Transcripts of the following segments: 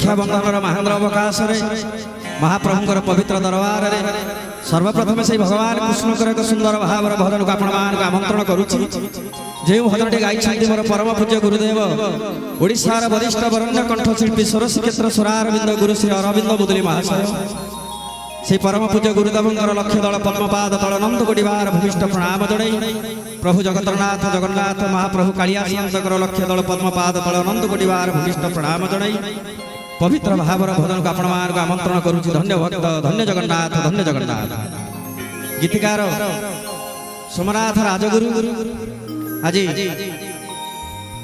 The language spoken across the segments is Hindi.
रक्षाबंधन महेंद्र अवकाश महाप्रभुंर पवित्र दरबार में सर्वप्रथम से भगवान कृष्णकर एक सुंदर भाव भजन को आपण आमंत्रण करुच्ची जो भजन टी गाई मोर परम पूज्य गुरुदेव ओडिशार वरिष्ठ वरण्य कंठशिल्पी स्वरसी क्षेत्र स्वरारविंद गुरु श्री अरविंद मुदुली महाशय से परम पूज्य गुरुदेवंकर लक्ष्य दल पद्मपाद तल नंद कोटिबार भूमिष्ठ प्रणाम जड़ई प्रभु जगतरनाथ जगन्नाथ महाप्रभु कालियासंतर लक्ष्य दल पद्मपाद तल नंद कोटिबार भूमिष्ठ प्रणाम जड़ई पवित्र भावर भजन को आपण मान आमंत्रण करुच्ची। धन्य भक्त धन्य जगन्नाथ गीतिकार सोमनाथ राजगुरु आज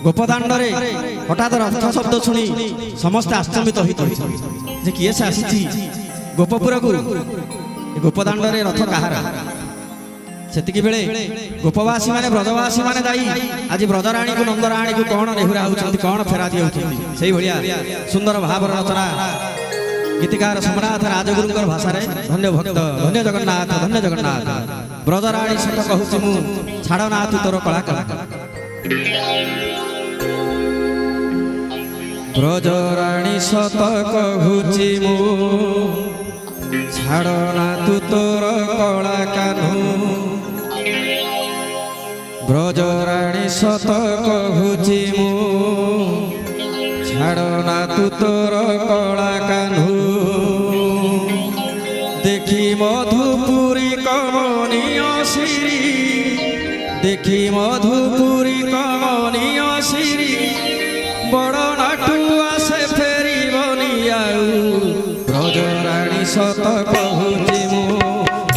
गोपदांड हठात रथ शब्द शुणी समस्त आश्चर्यित होते किए से आसी गोपपुर को गोपदांड रथ कहार से गोपवासी माने ब्रजवासी माने जाई आज ब्रजराणी को नंदराणी को कौन नेहुरा होउछंती कौन फेरा दिया से भलिया सुंदर भाव रचना गीतिकार सोमनाथ राजगुरुंकर भाषा रे धन्य भक्त धन्य जगन्नाथ ब्रजराणी सत कहूची मु छाड़ ना तू तोर कला ब्रजराणी सत कहूची मु छाड़ ना तू तोर कला कान्हू ब्रजराणी सत कहूची मु छाड़ ना तू तोर कला कान्हू देखी मधुपुरी कमनीय श्री देखी मधुपुरी कमनीय श्री बड़ नाटू आसे फेरी बनियाऊ ब्रजराणी सत कहूची मु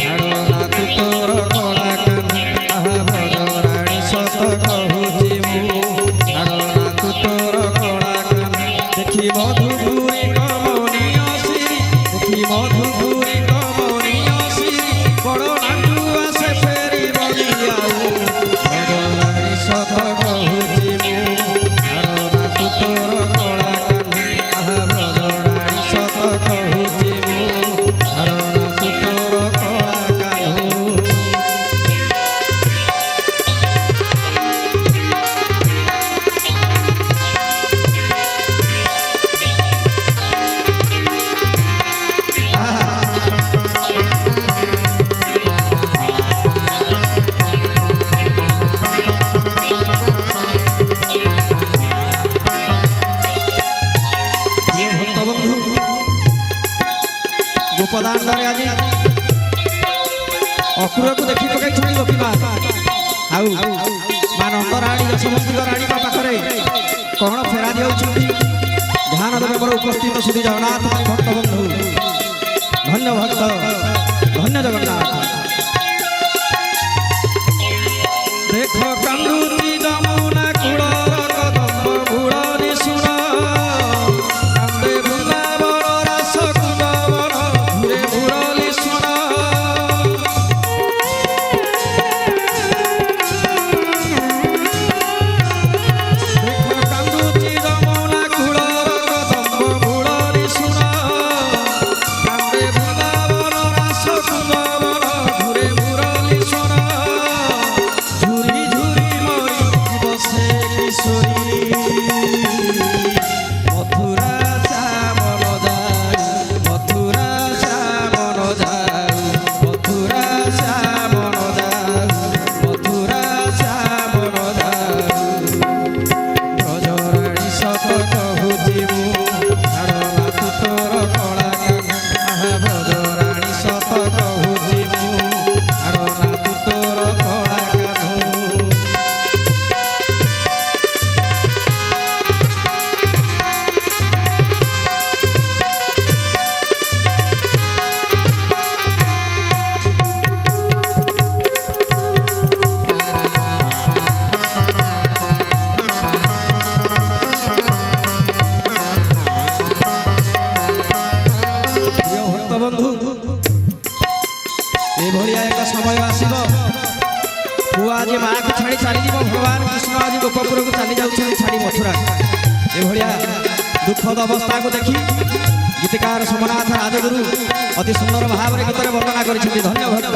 छाड़ ना तू तोर कला कान्हू ब्रजराणी सत कहूची मु छाड़ ना तू तोर कला कान्हू देखी मधुपुरी कमनीय श्री देखी मधुपुरी कमनीय श्री बड़ नाटू आसे फेरी बनियाऊ ब्रजराणी सत कहूची मु छाड़ ना तू तोर कला कान्हू ब्रजराणी सत कहूची मु छाड़ ना तू तोर कला कान्हू। गोपदांड आज अकुर को देखी पकई छुणी गोपी माँ आउ माँ नंदराणी यशोमती राणी पाखे कौन फेरा दिखाई ध्यान देवे मोर उपस्थित श्री जगन्नाथ भक्त बंधु धन्य भक्त धन्य जगन्नाथ देख कांदुची जमुना कूलर कदम्ब भूड़ी सुन कांदे बृंदावन रास कुंदवर घूरे मुरली सुन देख कांदुची जमुना कूलर कदम्ब भूड़ी सुन कांदे बृंदावन रास कुंदवर घूरे मुरली सुन झुरी झुरी मरी बसे किशोरी मथुरा श्यामल जाऊ मथुरा श्यामल जाऊ मथुरा श्यामल जाऊ मथुरा श्यामल जाऊ ब्रजराणी सत कहूची मु छाड़ ना तू तोर कला कान्हू ब्रजराणी सत कहूची मु छाड़ ना तू तोर कला कान्हू। प्रिय भक्त बंधु ये एक समय आसब पुआ आज माँ को छाड़ी चली भगवान कृष्ण आज गोपपुर को चली जाऊँ छाड़ी मथुरा ये दुखद अवस्था को देखी गीतिकार सोमनाथ राजगुरु अति सुंदर भाव गीत वर्णना कर धन्य भक्त